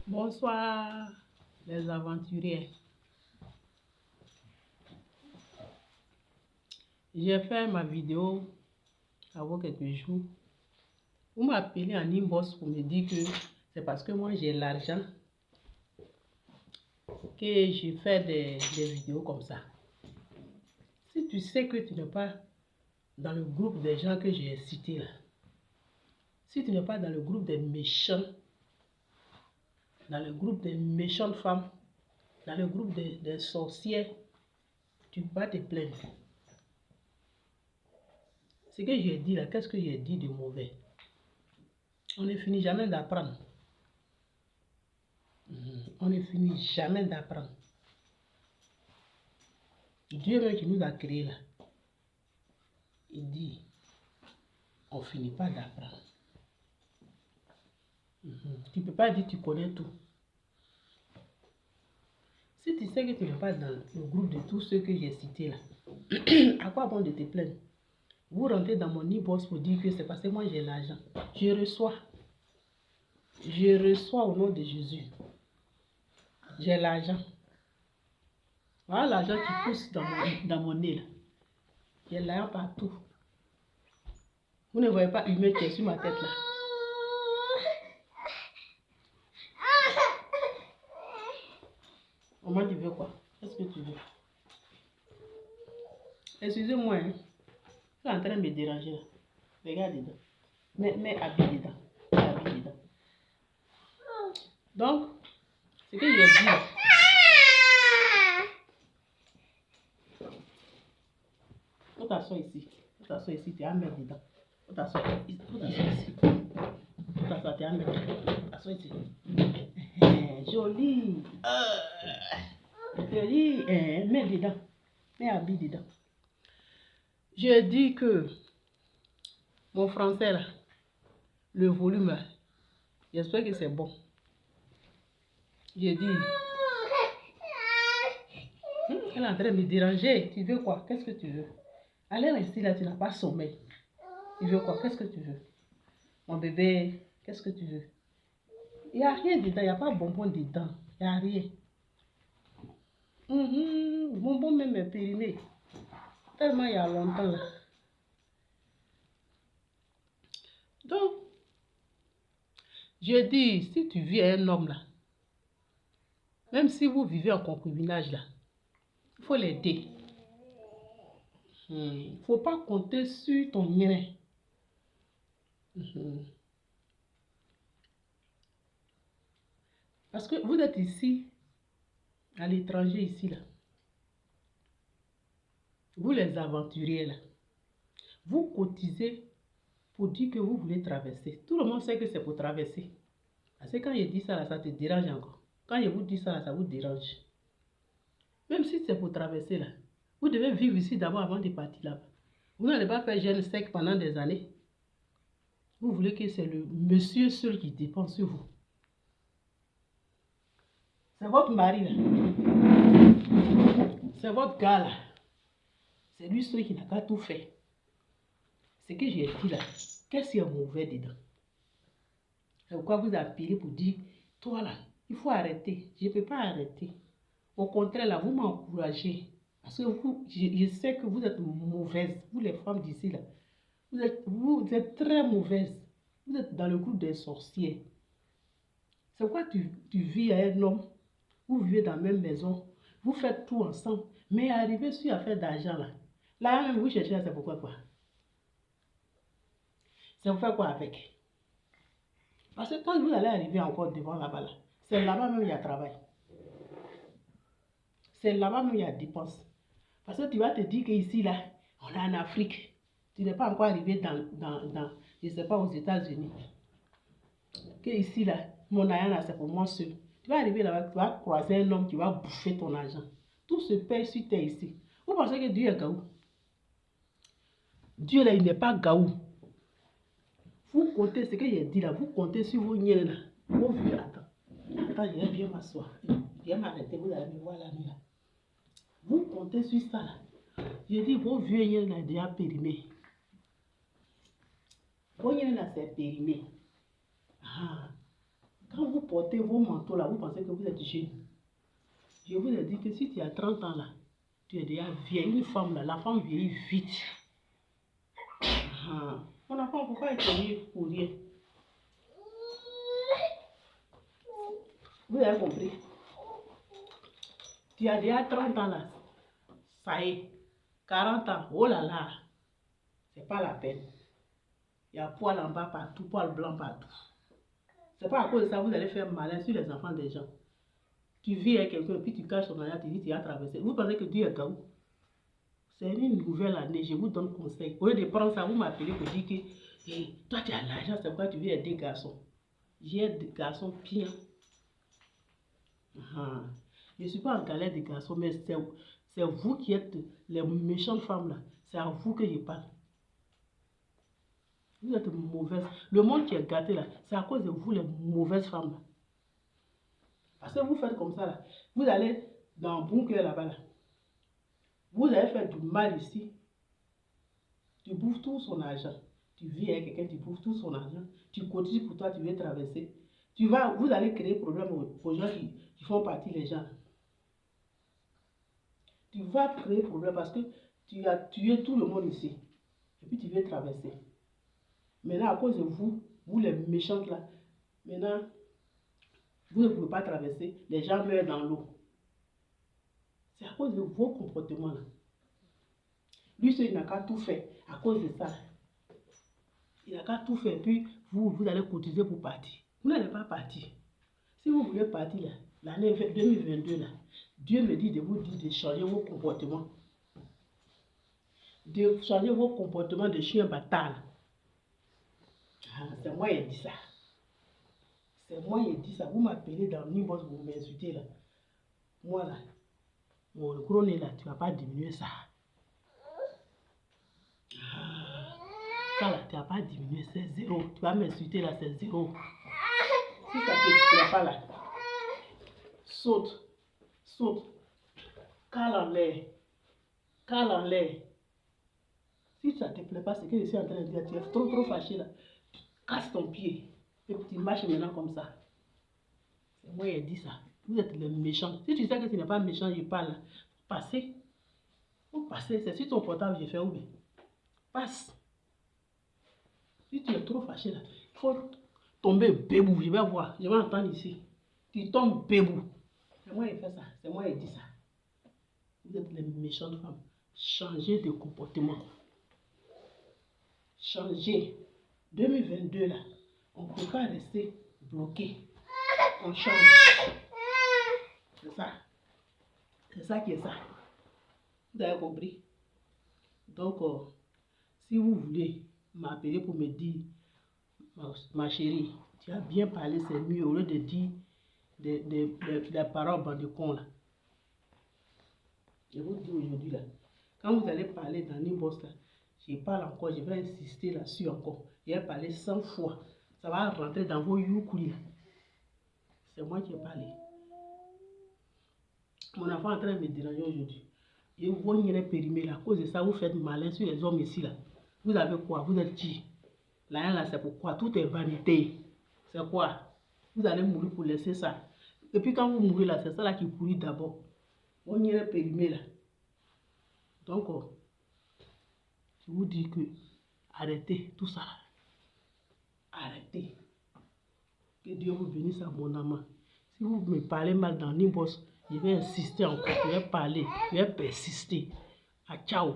Bonsoir les aventuriers. J'ai fait ma vidéo avant quelques jours. Vous m'appelez en inbox pour me dire que c'est parce que moi j'ai l'argent que je fais des vidéos comme ça. Si tu sais que tu n'es pas dans le groupe des gens que j'ai cités là, si tu n'es pas dans le groupe des méchants, dans le groupe des méchantes femmes, dans le groupe des sorcières, tu ne peux pas te plaindre. Ce que j'ai dit là, qu'est-ce que j'ai dit de mauvais? On ne finit jamais d'apprendre. On ne finit jamais d'apprendre. Dieu même qui nous a créés là, il dit, on ne finit pas d'apprendre. Tu ne peux pas dire que tu connais tout. Si tu sais que tu n'es pas dans le groupe de tous ceux que j'ai cités là, à quoi bon de te plaindre? Vous rentrez dans mon inbox pour dire que c'est parce que moi j'ai l'argent. Je reçois au nom de Jésus. J'ai l'argent. Voilà l'argent qui pousse dans mon nez là. J'ai l'argent partout. Vous ne voyez pas humain qui est sur ma tête là. Maman, tu veux quoi? Qu'est-ce que tu veux? Excusez-moi, hein. Tu es en train de me déranger là. Regarde dedans. Mets habille dedans. Mets habille dedans. Donc, ce que j'ai dit là. Faut t'asseoir ici. Faut t'asseoir ici, tu es à mettre dedans. Faut t'asseoir ici. Faut t'asseoir, tu es à mettre dedans. T'asseoir ici. Joli. Joli. Mets dedans. Mets habille dedans. Je dis que mon français là, le volume là, j'espère que c'est bon. J'ai dit, elle est en train de me déranger. Tu veux quoi? Qu'est-ce que tu veux? Allez rester là, tu n'as pas sommeil. Tu veux quoi? Qu'est-ce que tu veux? Mon bébé, qu'est-ce que tu veux? Il n'y a rien dedans, il n'y a pas de bonbon dedans. Il n'y a rien. Bonbon même est périmé. Tellement il y a longtemps là. Donc, je dis, si tu vis un homme là, même si vous vivez en concubinage là, il faut l'aider. Il ne faut pas compter sur ton mien. Parce que vous êtes ici, à l'étranger ici là. Vous les aventuriers là, vous cotisez pour dire que vous voulez traverser. Tout le monde sait que c'est pour traverser. Parce que quand je dis ça là, ça te dérange encore. Quand je vous dis ça là, ça vous dérange. Même si c'est pour traverser là, vous devez vivre ici d'abord avant de partir là-bas. Vous n'allez pas faire jeune sec pendant des années. Vous voulez que c'est le monsieur seul qui dépend sur vous. C'est votre mari là. C'est votre gars là. C'est lui seul qui n'a pas tout fait. Ce que j'ai dit là, qu'est-ce qu'il y a mauvais dedans? C'est pourquoi vous appelez pour dire, toi là, il faut arrêter. Je ne peux pas arrêter. Au contraire là, vous m'encouragez. Parce que vous, je sais que vous êtes mauvaises. Vous les femmes d'ici là. Vous êtes très mauvaises. Vous êtes dans le groupe des sorciers. C'est pourquoi tu vis à un homme. Vous vivez dans la même maison. Vous faites tout ensemble. Mais arrivé sur l'affaire d'argent là. Là même vous cherchez, c'est pourquoi quoi? C'est pour faire quoi avec? Parce que quand vous allez arriver encore devant là-bas, là, c'est là-bas même il y a travail. C'est là-bas même il y a dépenses. Parce que tu vas te dire qu'ici, là, on est en Afrique. Tu n'es pas encore arrivé dans je ne sais pas, aux États-Unis. Que ici, là, mon argent, là, c'est pour moi seul. Tu vas arriver là-bas, tu vas croiser un homme qui va bouffer ton argent. Tout se paie sur terre ici. Vous pensez que Dieu est gaou? Dieu, là, il n'est pas gaou. Vous comptez ce que j'ai dit là, vous comptez sur vos niais là. Vos vieux, attends, je vais bien m'asseoir. Je vais m'arrêter, vous allez me voir la nuit là. Vous comptez sur ça là. Je dis, vos vieux niais là, déjà périmé. Vos niais là, c'est périmé. Quand vous portez vos manteaux là, vous pensez que vous êtes jeune. Je vous ai dit que si tu as 30 ans là, tu es déjà vieille. Une femme là, la femme vieillit vite. Mon enfant, pourquoi être vieux pour rien? Vous avez compris? Tu as déjà 30 ans là. Ça y est. 40 ans, oh là là. C'est pas la peine. Il y a poil en bas partout, poil blanc partout. C'est pas à cause de ça que vous allez faire malin sur les enfants des gens. Tu vis avec quelqu'un, puis tu caches ton arrière, tu dis tu as traversé. Vous pensez que Dieu est gaou? C'est une nouvelle année, je vous donne conseil. Au lieu de prendre ça, vous m'appelez pour dire que hey, toi tu as l'argent, c'est pourquoi tu veux aider des garçons. J'ai des garçons bien. Je ne suis pas en galère des garçons, mais c'est vous qui êtes les méchantes femmes là. C'est à vous que je parle. Vous êtes mauvaises. Le monde qui est gâté là, c'est à cause de vous les mauvaises femmes là. Parce que vous faites comme ça là. Vous allez dans un bunker là-bas là. Vous allez faire du mal ici. Tu bouffes tout son argent. Tu vis avec quelqu'un, tu bouffes tout son argent. Tu cotises pour toi, tu veux traverser. Vous allez créer problème aux gens qui font partie des gens. Tu vas créer problème parce que tu as tué tout le monde ici. Et puis tu veux traverser. Maintenant, à cause de vous, vous les méchantes là, maintenant, vous ne pouvez pas traverser. Les gens meurent dans l'eau. C'est à cause de vos comportements là. Lui, il n'a qu'à tout faire à cause de ça. Il n'a qu'à tout faire. Puis, vous allez cotiser pour partir. Vous n'allez pas partir. Si vous voulez partir là, l'année 2022 là, Dieu me dit de vous dire de changer vos comportements. De changer vos comportements de chien bâtard. C'est moi qui ai dit ça. C'est moi qui ai dit ça. Vous m'appelez dans Nimbos, vous m'insultez là. Moi là, mon gros nez là, tu ne vas pas diminuer ça. Ça là, tu n'as pas diminué, c'est 0. Tu vas m'insulter là, c'est 0. Si ça ne te plaît pas là, saute, saute, cale en l'air, cale en l'air. Si ça ne te plaît pas, c'est que je suis en train de dire, tu es trop fâché là. Tu casses ton pied et tu marches maintenant comme ça. C'est moi qui ai dit ça. Vous êtes les méchants. Si tu sais que tu n'es pas méchant, je parle là. Passez. Vous passez. C'est sur ton portable, j'ai fait où bien. Passe. Si tu es trop fâché là, il faut tomber bébou. Je vais voir. Je vais entendre ici. Tu tombes bébou. C'est moi qui ai fait ça. C'est moi qui ai dit ça. Vous êtes les méchantes femmes. Changez de comportement. Changez. 2022 là, on ne peut pas rester bloqué. On change. C'est ça. C'est ça qui est ça. Vous avez compris? Donc, si vous voulez m'appeler pour me dire, ma chérie, tu as bien parlé, c'est mieux, au lieu de dire des paroles de con là. Je vous dis aujourd'hui là, quand vous allez parler dans Nimbos là, je parle encore, je vais insister là-dessus encore. Je vais parler 100 fois. Ça va rentrer dans vos youkoulis là. C'est moi qui ai parlé. Mon enfant est en train de me déranger aujourd'hui. Et vous voyez périmé là. À cause de ça, vous faites malin sur les hommes ici là. Vous avez quoi? Vous êtes qui? Là, c'est pourquoi? Tout est vanité. C'est quoi? Vous allez mourir pour laisser ça. Et puis quand vous mourrez là, c'est ça là qui pourrit d'abord. On y est périmé là. Donc, je vous dis que arrêtez tout ça. Arrêtez. Que Dieu vous bénisse à mon âme. Si vous me parlez mal dans Nimbos, je vais insister encore, je vais parler, je vais persister. Ah, ciao.